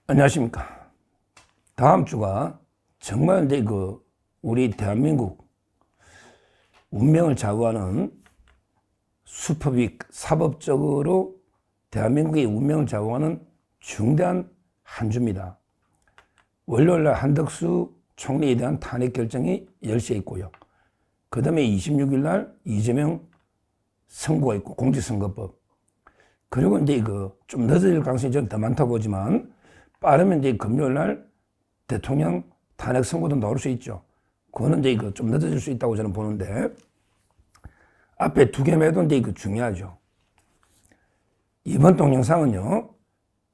안녕하십니까. 다음 주가 정말 우리 대한민국 운명을 좌우하는 수법이 사법적으로 대한민국의 운명을 좌우하는 중대한 한 주입니다. 월요일날 한덕수 총리에 대한 탄핵 결정이 10시에 있고요. 그 다음에 26일날 이재명 선고가 있고 공직선거법. 그리고 좀 늦어질 가능성이 좀 더 많다고 보지만 빠르면 금요일날 대통령 탄핵 선고도 나올 수 있죠. 그거는 좀 늦어질 수 있다고 저는 보는데, 앞에 두 개 매도 중요하죠. 이번 동영상은요,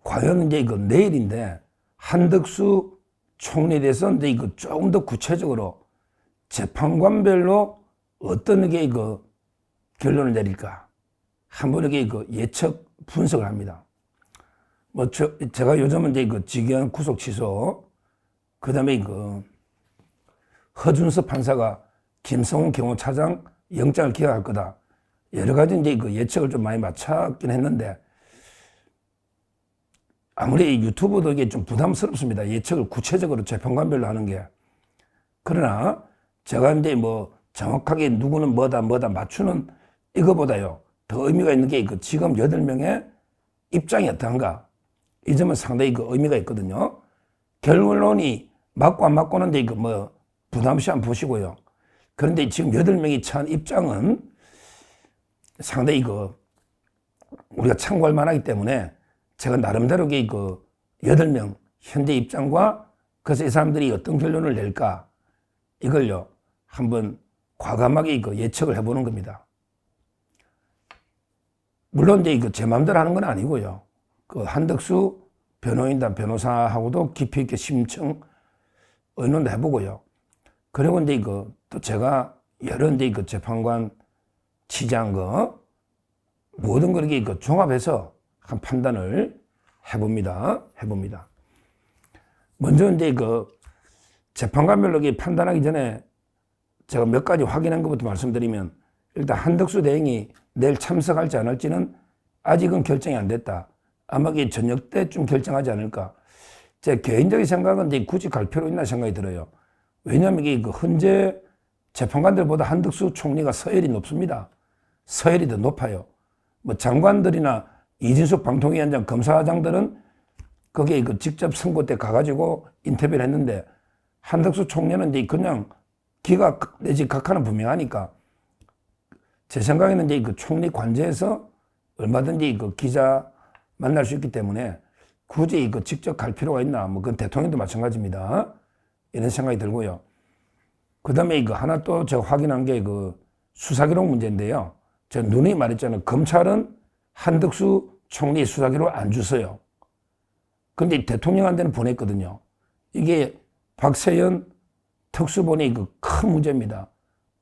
과연 내일인데 한덕수 총리에 대해서 조금 더 구체적으로 재판관별로 어떤 결론을 내릴까 한번 예측 분석을 합니다. 제가 요즘은 직위원 구속 취소, 그 다음에 허준서 판사가 김성훈 경호차장 영장을 기각할 거다. 여러 가지 예측을 좀 많이 맞췄긴 했는데, 아무리 유튜브도 이게 좀 부담스럽습니다. 예측을 구체적으로 재판관별로 하는 게. 그러나 제가 정확하게 누구는 뭐다 맞추는 이거보다요, 더 의미가 있는 게 지금 8명의 입장이 어떠한가. 이 점은 상당히 의미가 있거든요. 결론이 맞고 안 맞고는 부담 없이 한번 보시고요. 그런데 지금 8명이 처한 입장은 상당히 우리가 참고할 만하기 때문에 제가 나름대로 8명 현재 입장과 그래서 이 사람들이 어떤 결론을 낼까 이걸요 한번 과감하게 예측을 해보는 겁니다. 물론 제 마음대로 하는 건 아니고요. 한덕수 변호인단 변호사하고도 깊이 있게 심층 의논도 해보고요. 그리고 또 제가 여러 재판관 취재한 거 모든 걸 종합해서 한 판단을 해봅니다. 먼저 재판관별로 판단하기 전에 제가 몇 가지 확인한 것부터 말씀드리면, 일단 한덕수 대행이 내일 참석할지 안 할지는 아직은 결정이 안 됐다. 아마 저녁 때쯤 결정하지 않을까. 제 개인적인 생각은 굳이 갈 필요 있나 생각이 들어요. 왜냐하면 현재 재판관들보다 한덕수 총리가 서열이 높습니다. 서열이 더 높아요. 장관들이나 이진숙 방통위원장 검사장들은 거기에 직접 선고 때 가가지고 인터뷰를 했는데, 한덕수 총리는 그냥 기각 내지 각하는 분명하니까 제 생각에는 총리 관저에서 얼마든지 기자 만날 수 있기 때문에 굳이 직접 갈 필요가 있나. 그건 대통령도 마찬가지입니다. 이런 생각이 들고요. 그 다음에 하나 또 제가 확인한 게 수사기록 문제인데요. 제가 누누이 말했잖아요. 검찰은 한덕수 총리 수사기록을 안 주어요. 근데 대통령한테는 보냈거든요. 이게 박세현 특수본이 큰 문제입니다.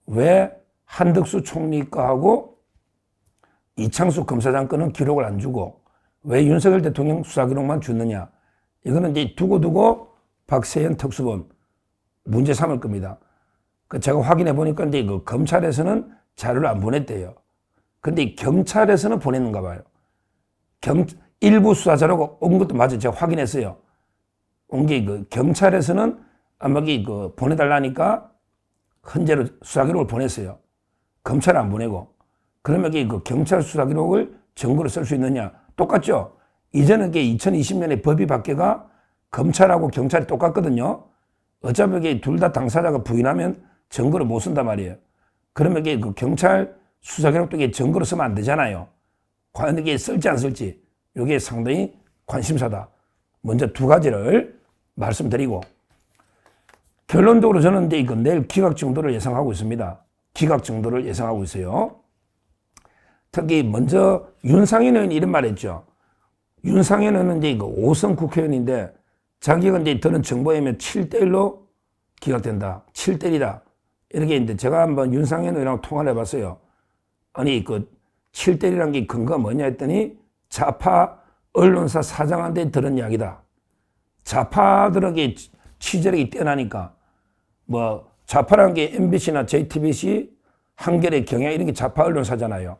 왜 한덕수 총리 거하고 이창수 검사장 거는 기록을 안 주고 왜 윤석열 대통령 수사기록만 주느냐. 이거는 두고 박세현 특수본 문제 삼을 겁니다. 제가 확인해 보니까 검찰에서는 자료를 안 보냈대요. 근데 경찰에서는 보냈는가 봐요. 일부 수사 자료가 온 것도 맞아요. 제가 확인했어요. 온 게 경찰에서는 아마 보내달라니까 헌재로 수사기록을 보냈어요. 검찰은 안 보내고. 그러면 경찰 수사기록을 증거로 쓸 수 있느냐. 똑같죠? 이전에 2020년에 법이 바뀌어가 검찰하고 경찰이 똑같거든요. 어차피 둘 다 당사자가 부인하면 증거를 못 쓴단 말이에요. 그러면 경찰 수사기록도 증거로 쓰면 안 되잖아요. 과연 이게 쓸지 안 쓸지, 이게 상당히 관심사다. 먼저 두 가지를 말씀드리고, 결론적으로 저는 내일 기각 정도를 예상하고 있습니다. 기각 정도를 예상하고 있어요. 특히 먼저 윤상현 의원이 이런 말 했죠. 윤상현 의원은 5선 국회의원인데 자기가 들은 정보에 7대1로 기각된다. 7대1이다. 이렇게 했는데 제가 한번 윤상현 의원하고 통화를 해봤어요. 아니 7대1이라는 게 근거가 뭐냐 했더니 좌파 언론사 사장한테 들은 이야기다. 좌파들에게 취재력이 뛰어나니까 좌파라는 게 MBC나 JTBC, 한겨레, 경향 이런 게 좌파 언론사잖아요.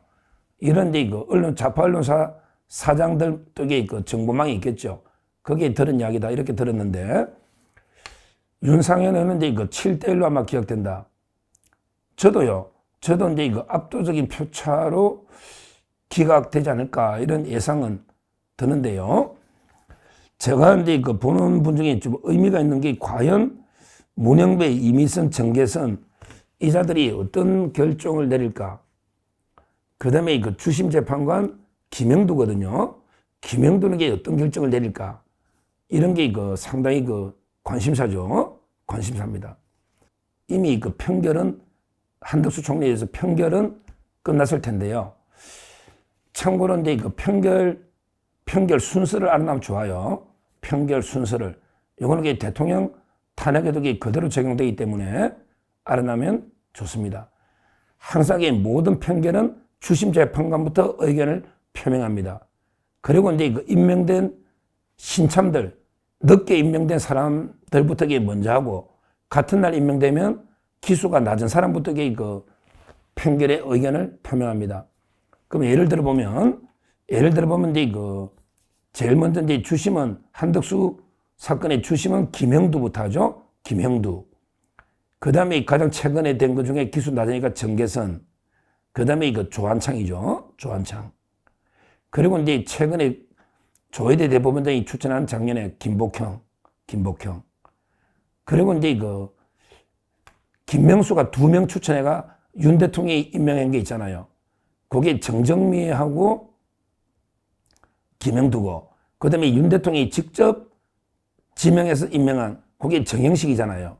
이런데 좌파 언론사 사장들 쪽에 정보망이 있겠죠. 거기에 들은 이야기다. 이렇게 들었는데, 윤상현은 이제 이거 7대1로 아마 기억된다. 저도 이제 이거 압도적인 표차로 기각되지 않을까 이런 예상은 드는데요. 제가 이제 그 보는 분 중에 좀 의미가 있는 게 과연 문영배, 이미선, 정계선 이 자들이 어떤 결정을 내릴까. 그 다음에 그 주심 재판관 김영두거든요. 김영두는 게 어떤 결정을 내릴까. 이런 게 그 상당히 그 관심사죠. 관심사입니다. 이미 그 판결은 한덕수 총리에 의해서 판결은 끝났을 텐데요. 참고로 이제 그 판결 순서를 알아나면 좋아요. 판결 순서를. 이거는 대통령 탄핵에도 그대로 적용되기 때문에 알아나면 좋습니다. 항상 모든 판결은 주심 재판관부터 의견을 표명합니다. 그리고 이제 그 임명된 신참들, 늦게 임명된 사람들부터 먼저 하고, 같은 날 임명되면 기수가 낮은 사람부터 그 판결의 의견을 표명합니다. 그럼 예를 들어보면 이제 그 제일 먼저 이제 주심은 한덕수 사건의 주심은 김영두부터 하죠. 김영두. 그 다음에 가장 최근에 된 것 중에 기수 낮으니까 정계선. 그 다음에 그 조한창이죠. 조한창. 그리고 이제 최근에 조혜대 대법원장이 추천한 작년에 김복형. 그리고 이제 그 김명수가 2명 추천해가 윤 대통령이 임명한 게 있잖아요. 그게 정정미하고 김영두고, 그 다음에 윤 대통령이 직접 지명해서 임명한 그게 정영식이잖아요.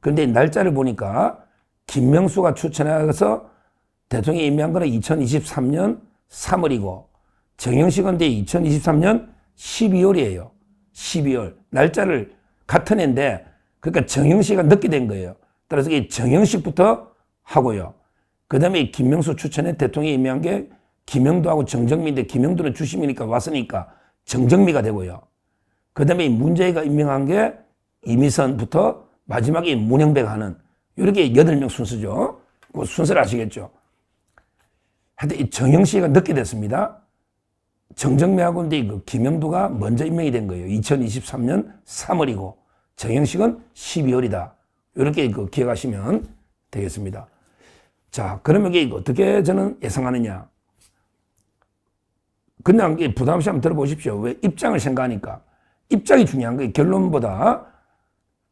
그런데 날짜를 보니까 김명수가 추천해서 대통령이 임명한 거는 2023년 3월이고, 정영식은 2023년 12월이에요. 12월. 날짜를 같은 애인데, 그러니까 정영식이 늦게 된 거예요. 따라서 정영식부터 하고요. 그 다음에 김명수 추천에 대통령이 임명한 게 김영두하고 정정미인데, 김영두는 주심이니까 왔으니까 정정미가 되고요. 그 다음에 문재희가 임명한 게 이미선부터 마지막에 문영배가 하는, 이렇게 8명 순서죠. 그 순서를 아시겠죠. 하여튼 이 정영식이 늦게 됐습니다. 정정미하고 이제 그 김영두가 먼저 임명이 된 거예요. 2023년 3월이고, 정영식은 12월이다. 이렇게 그 기억하시면 되겠습니다. 자, 그러면 이게 어떻게 저는 예상하느냐. 그냥 부담 없이 한번 들어보십시오. 왜? 입장을 생각하니까. 입장이 중요한 거예요. 결론보다.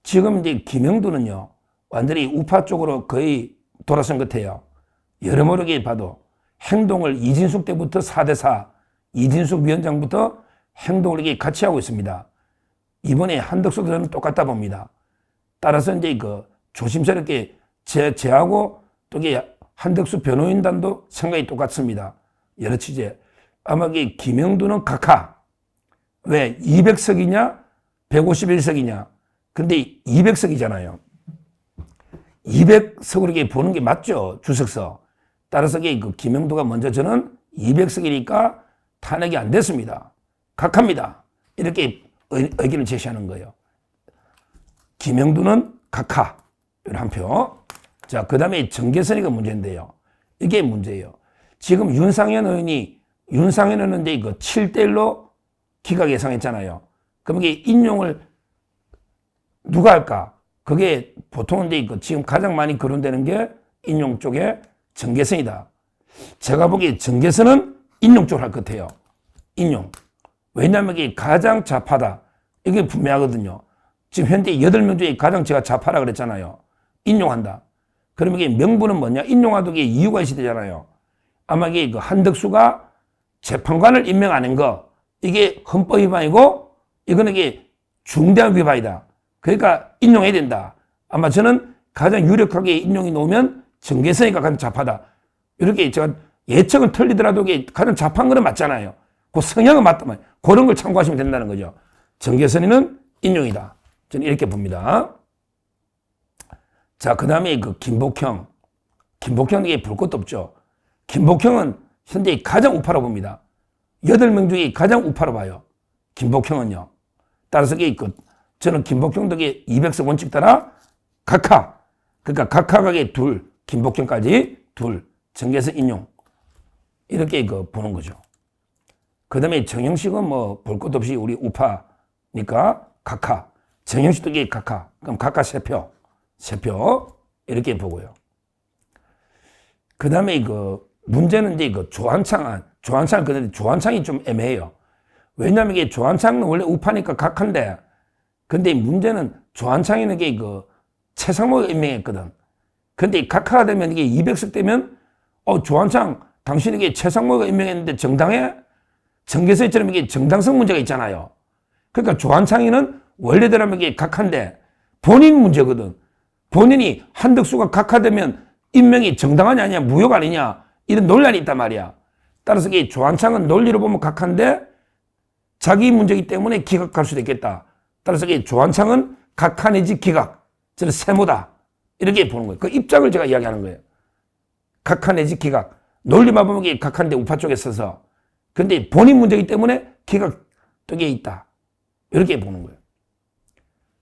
지금 이제 김영두는요, 완전히 우파 쪽으로 거의 돌아선 것 같아요. 여러모로 봐도 행동을 이진숙 때부터 4대4, 이진숙 위원장부터 행동을 같이 하고 있습니다. 이번에 한덕수도 저는 똑같다 봅니다. 따라서 이제 그 조심스럽게 제하고 또 한덕수 변호인단도 생각이 똑같습니다. 여러 취재. 아마 김영두는 각하. 왜? 200석이냐? 151석이냐? 근데 200석이잖아요. 200석으로 보는 게 맞죠? 주석서. 따라서 그 김영두가 먼저 저는 200석이니까 탄핵이 안 됐습니다. 각하입니다. 이렇게 의견을 제시하는 거예요. 김영두는 각하. 한 표. 자, 그 다음에 정계선이가 문제인데요. 이게 문제예요. 지금 윤상현 의원은 이제 그 7대1로 기각 예상했잖아요. 그럼 이게 인용을 누가 할까? 그게 보통은 이제 지금 가장 많이 거론되는 게 인용 쪽에 정계선이다. 제가 보기에 정계선은 인용 쪽으로 할 것 같아요. 인용. 왜냐하면 이게 가장 좌파다. 이게 분명하거든요. 지금 현재 8명 중에 가장 제가 좌파라 그랬잖아요. 인용한다. 그러면 이게 명분은 뭐냐? 인용하도 이유가 있어야 되잖아요. 아마 이게 그 한덕수가 재판관을 임명 안 한 거, 이게 헌법 위반이고, 이거는 중대한 위반이다. 그러니까 인용해야 된다. 아마 저는 가장 유력하게 인용이 나오면 정계선이가 가장 좌파다. 이렇게 제가 예측은 틀리더라도 가장 좌파한 거는 맞잖아요. 그 성향은 맞다만 그런 걸 참고하시면 된다는 거죠. 정계선이는 인용이다. 저는 이렇게 봅니다. 자, 그 다음에 그 김복형. 김복형에게 볼 것도 없죠. 김복형은 현재 가장 우파로 봅니다. 8명 중에 가장 우파로 봐요. 김복형은요. 따라서 저는 김복형도 200석 원칙 따라 각하. 그러니까 각하가 둘, 김복형까지 둘, 정계선 인용. 이렇게 보는 거죠. 그 다음에 정영식은 뭐 볼 것도 없이 우리 우파 그러니까 각하. 정영식도 이게 각하. 그럼 각하 3표. 3표. 이렇게 보고요. 그 다음에 문제는 이제 조한창, 근데 조한창이 좀 애매해요. 왜냐면 이게 조한창은 원래 우파니까 각하인데, 근데 문제는 조한창이는 이게 최상목이 임명했거든. 근데 각하가 되면 이게 200석 되면, 조한창, 당신 이게 최상목이 임명했는데 정당해? 정계서처럼 이게 정당성 문제가 있잖아요. 그러니까 조한창이는 원래대로면 이게 각하인데, 본인 문제거든. 본인이 한덕수가 각하되면 임명이 정당하냐 아니냐, 무효 아니냐, 이런 논란이 있단 말이야. 따라서 이게 조한창은 논리로 보면 각하인데, 자기 문제이기 때문에 기각할 수도 있겠다. 따라서 이게 조한창은 각하 내지 기각, 저는 세모다. 이렇게 보는 거예요. 그 입장을 제가 이야기하는 거예요. 각하 내지 기각. 논리만 보면 이게 각하인데 우파 쪽에 서서. 근데 본인 문제이기 때문에 기각 쪽에 있다. 이렇게 보는 거예요.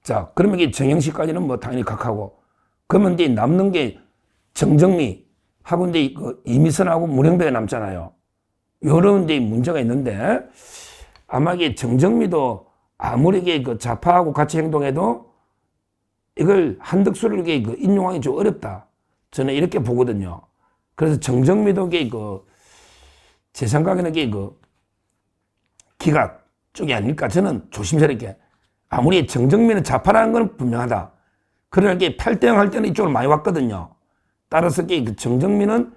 자, 그러면 이게 정영식까지는 뭐 당연히 각하고. 그러면 이제 남는 게 정정미 하고 이제 이미선하고 문영배가 남잖아요. 요런 이제 문제가 있는데, 아마 이게 정정미도 아무리 이게 좌파하고 같이 행동해도 이걸 한덕수를 이게 인용하기 좀 어렵다. 저는 이렇게 보거든요. 그래서 정정미도 이게 제 생각에는 이게 기각 쪽이 아닐까. 저는 조심스럽게. 아무리 정정미는 좌파라는 건 분명하다. 그러나 이게 8대0 할 때는 이쪽으로 많이 왔거든요. 따라서 이게 정정미는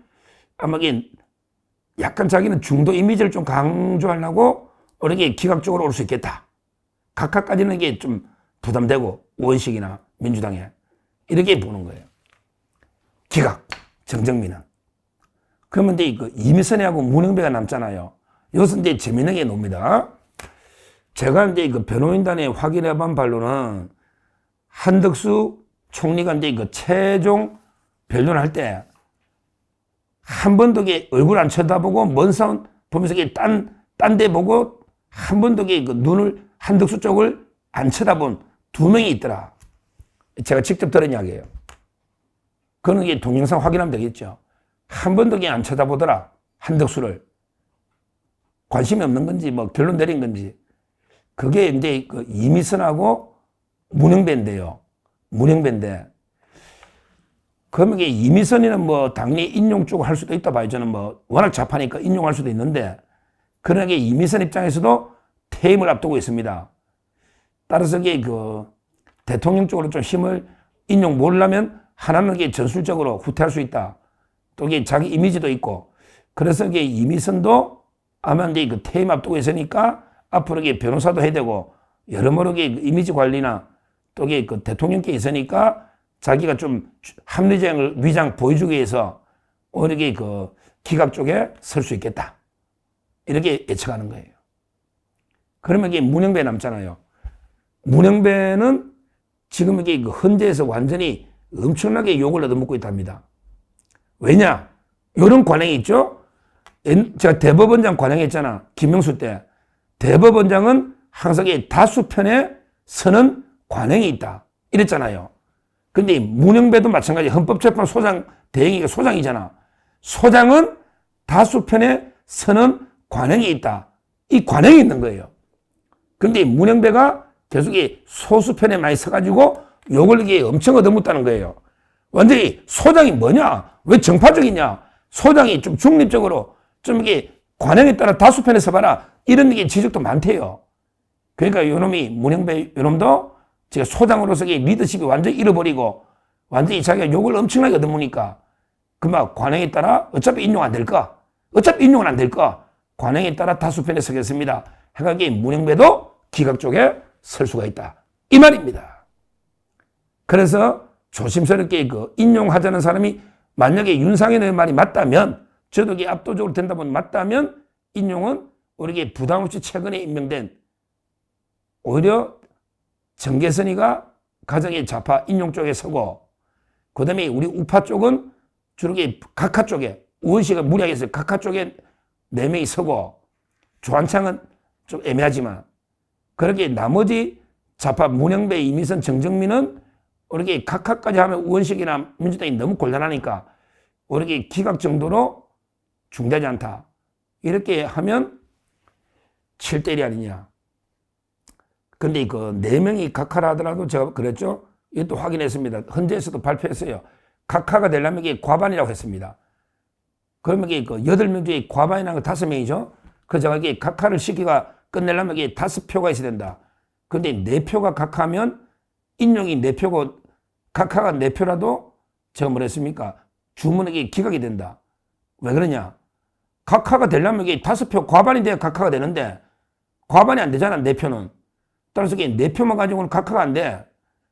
아마 이게 약간 자기는 중도 이미지를 좀 강조하려고 이렇게 기각적으로 올 수 있겠다. 각하까지는 이게 좀 부담되고, 원식이나 민주당에. 이렇게 보는 거예요. 기각, 정정미는. 그러면 이제 이미선이하고 문영배가 남잖아요. 여기서 이제 재미있는 게 나옵니다. 제가 이제 변호인단에 확인해본 바로는 한덕수 총리가 이제 최종 변론을 할 때 한 번도 얼굴 안 쳐다보고 먼 산 보면서 딴 데 보고 한 번도 눈을 한덕수 쪽을 안 쳐다본 2명이 있더라. 제가 직접 들은 이야기예요. 그건 동영상 확인하면 되겠죠. 한 번도 안 쳐다보더라. 한덕수를. 관심이 없는 건지 뭐 결론 내린 건지. 그게 이제 이미선하고 문영배인데요. 문영배인데. 그러면 이미선이는 뭐 당연히 인용 쪽을 할 수도 있다 봐요. 저는 뭐 워낙 좌파니까 인용할 수도 있는데, 그러나 이미선 입장에서도 퇴임을 앞두고 있습니다. 따라서 대통령 쪽으로 좀 힘을 인용 모으려면 하나는 전술적으로 후퇴할 수 있다. 또 자기 이미지도 있고. 그래서 이미선도 아마 이제 퇴임 앞두고 있으니까 앞으로 변호사도 해야 되고, 여러모로 이미지 관리나 또 대통령께 있으니까 자기가 좀 합리적인 위장 보여주기 위해서 오히려 기각 쪽에 설 수 있겠다. 이렇게 예측하는 거예요. 그러면 문영배 남잖아요. 문영배는 지금 헌재에서 완전히 엄청나게 욕을 얻어먹고 있답니다. 왜냐? 이런 관행이 있죠? 제가 대법원장 관행했잖아. 김명수 때. 대법원장은 항상 다수편에 서는 관행이 있다. 이랬잖아요. 근데 문영배도 마찬가지. 헌법재판소장 대행이가 소장이잖아. 소장은 다수편에 서는 관행이 있다. 이 관행이 있는 거예요. 근데 문영배가 계속 소수편에 많이 서가지고 욕을 엄청 얻어먹다는 거예요. 완전히 소장이 뭐냐? 왜 정파적이냐? 소장이 좀 중립적으로 좀 관행에 따라 다수편에 서봐라. 이런 지적도 많대요. 그러니까 요놈이 문영배 요놈도 제가 소장으로서 리더십이 완전히 잃어버리고 완전히 자기가 욕을 엄청나게 얻어먹으니까 그만 관행에 따라 어차피 인용 안 될까? 어차피 인용은 안 될까? 관행에 따라 다수편에 서겠습니다. 해가지고 문영배도 기각 쪽에 설 수가 있다. 이 말입니다. 그래서 조심스럽게 인용하자는 사람이 만약에 윤상현의 말이 맞다면, 저도 압도적으로 된다면 맞다면 인용은 우리에게 부담 없이 최근에 임명된 오히려 정계선이가 가장 좌파 인용 쪽에 서고, 그 다음에 우리 우파 쪽은 주로 각하 쪽에, 우원식가 무리하게 해서 각하 쪽에 4명이 서고, 조한창은 좀 애매하지만, 그렇게 나머지 좌파 문영배, 이미선, 정정미는 우리게 각하까지 하면 우원식이나 민주당이 너무 곤란하니까 우리게 기각 정도로 중대하지 않다. 이렇게 하면 7대1이 아니냐. 근데 그 4명이 각하라 하더라도 제가 그랬죠. 이것도 확인했습니다. 헌재에서도 발표했어요. 각하가 되려면 이게 과반이라고 했습니다. 그러면 이게 그 8명 중에 과반이라는 건 5명이죠. 그래서 제가 이게 각하를 시기가 끝내려면 이게 5표가 있어야 된다. 근데 4표가 각하면 인용이 4표고 각하가 4표라도 제가 뭐라 했습니까? 주문에게 기각이 된다. 왜 그러냐? 각하가 되려면 이게 5표 과반이 돼야 각하가 되는데 과반이 안 되잖아, 4표는. 따라서 이게 4표만 가지고는 각하가 안 돼.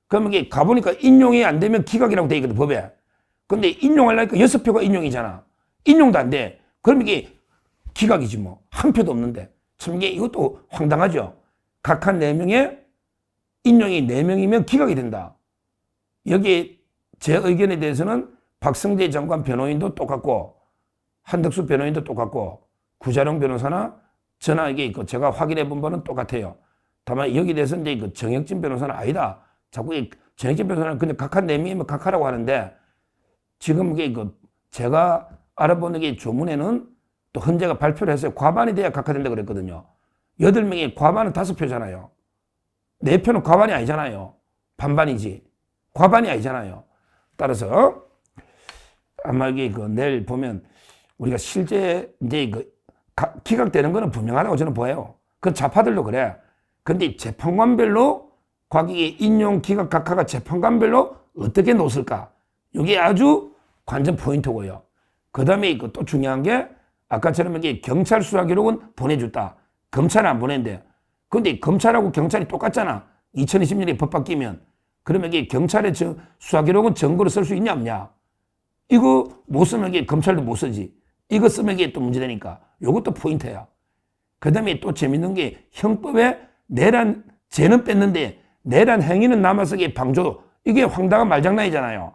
그러면 이게 가보니까 인용이 안 되면 기각이라고 돼 있거든, 법에. 근데 인용하려니까 6표가 인용이잖아. 인용도 안 돼. 그럼 이게 기각이지 뭐. 한 표도 없는데. 참 이게 이것도 황당하죠. 각하 4명에 인용이 4명이면 기각이 된다. 여기 제 의견에 대해서는 박성재 장관 변호인도 똑같고 한덕수 변호인도 똑같고 구자룡 변호사나 저나 이게 제가 확인해 본 바는 똑같아요. 다만 여기에 대해서 이제 그 정혁진 변호사는 아니다. 자꾸 정혁진 변호사는 그냥 각하 4명이면 각하라고 하는데 지금 이게 제가 알아보는 게 조문에는 또 헌재가 발표를 했어요. 과반이 돼야 각하된다 그랬거든요. 8명이 과반은 5표잖아요. 4표는 과반이 아니잖아요. 반반이지. 과반이 아니잖아요. 따라서 아마 이게 내일 보면 우리가 실제 이제 기각되는 거는 분명하다고 저는 보여요. 그 좌파들도 그래. 근데 재판관별로 과기의 인용 기각 각하가 재판관별로 어떻게 놓을까? 이게 아주 관전 포인트고요. 그 다음에 또 중요한 게 아까처럼 이게 경찰 수사 기록은 보내줬다. 검찰은 안 보낸대. 근데 검찰하고 경찰이 똑같잖아. 2020년에 법 바뀌면. 그러면 이게 경찰의 수사 기록은 증거로 쓸 수 있냐 없냐. 이거 못 쓰면 이게 검찰도 못 쓰지. 이거 쓰면 이게 또 문제되니까. 요것도 포인트야. 그 다음에 또 재밌는 게 형법에 내란 죄는 뺐는데 내란 행위는 남아서 이게 방조. 이게 황당한 말장난이잖아요.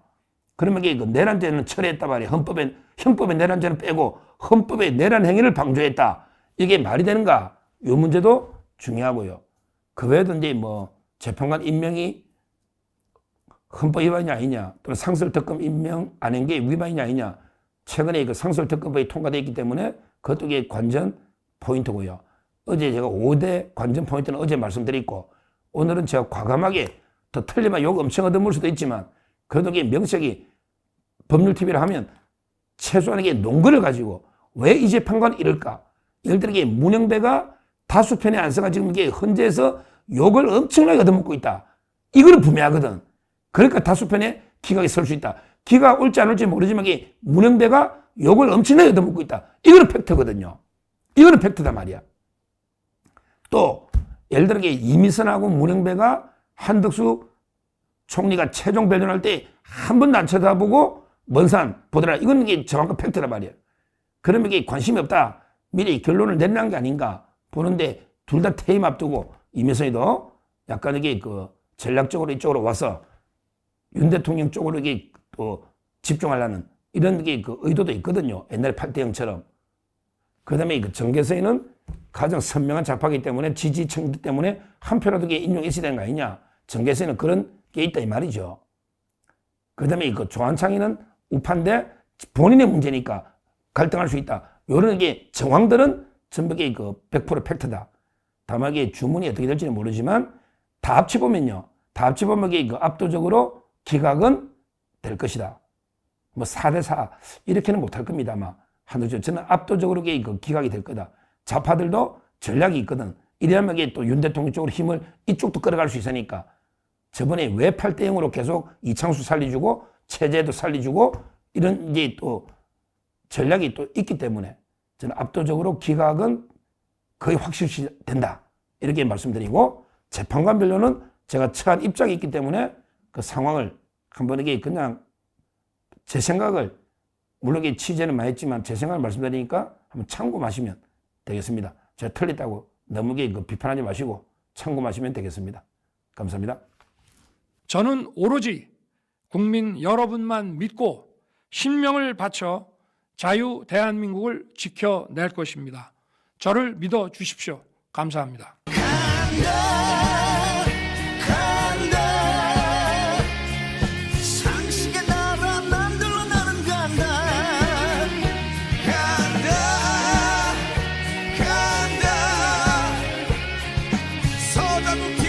그러면 이게 내란죄는 철회했단 말이에요. 형법에 내란죄는 빼고 헌법에 내란 행위를 방조했다. 이게 말이 되는가? 이 문제도 중요하고요. 그 외에도 이제 뭐 재판관 임명이 헌법 위반이 아니냐, 또는 상설특검 임명 안 한 게 위반이냐 아니냐. 최근에 그 상설특검법이 통과되어 있기 때문에 그것도 이게 관전 포인트고요. 어제 제가 5대 관전 포인트는 어제 말씀드렸고 오늘은 제가 과감하게 더 틀리면 욕 엄청 얻어물 수도 있지만 그래도 이게 명색이 법률TV를 하면 최소한 이게 논거를 가지고 왜 이 재판관 이럴까? 예를 들어 이게 문영배가 다수편의 안서가 지금 이게 헌재에서 욕을 엄청나게 얻어먹고 있다. 이거는 분명하거든. 그러니까 다수편에 기각이 설 수 있다. 기각 올지 안 올지 모르지만 이게 문영배가 욕을 엄청나게 얻어먹고 있다. 이거는 팩트거든요. 이거는 팩트다 말이야. 또 예를 들어 이게 이미선하고 문영배가 한덕수 총리가 최종 변론할 때 한 번도 안 쳐다보고 먼 산 보더라. 이건 이게 정확한 팩트다 말이야. 그러면 이게 관심이 없다. 미리 결론을 내려는 게 아닌가 보는데 둘 다 퇴임 앞두고 이미선이도 약간 이게 전략적으로 이쪽으로 와서 윤 대통령 쪽으로 이게 또 집중하려는 이런 게 의도도 있거든요. 옛날에 8대0처럼. 그 다음에 정계서에는 가장 선명한 좌파이기 때문에 지지층 때문에 한 표라도 인용이 있어야 되는 거 아니냐. 정계서에는 그런 게 있다 이 말이죠. 그 다음에 조한창이는 우파인데 본인의 문제니까 갈등할 수 있다. 이런 게 정황들은 전부 100% 팩트다. 다만 이게 주문이 어떻게 될지는 모르지만 다 합치보면요. 다 합치보면 이게 압도적으로 기각은 될 것이다. 뭐 4대4 이렇게는 못할 겁니다. 아마 저는 압도적으로 기각이 될 거다. 좌파들도 전략이 있거든. 이래야만 이게 또 윤 대통령 쪽으로 힘을 이쪽도 끌어갈 수 있으니까. 저번에 왜 8대0으로 계속 이창수 살려주고 체제도 살려주고 이런 이제 또 전략이 또 있기 때문에 저는 압도적으로 기각은 거의 확실시 된다. 이렇게 말씀드리고 재판관 변론은 제가 처한 입장이 있기 때문에 그 상황을 한번 이게 그냥 제 생각을 물론 이게 취재는 많이 했지만 제 생각을 말씀드리니까 한번 참고하시면 되겠습니다. 제가 틀렸다고 너무 비판하지 마시고 참고하시면 되겠습니다. 감사합니다. 저는 오로지 국민 여러분만 믿고 신명을 바쳐 자유 대한민국을 지켜낼 것입니다. 저를 믿어 주십시오. 감사합니다. 상식의 나라 만들어 나는 간다. 간다 서자국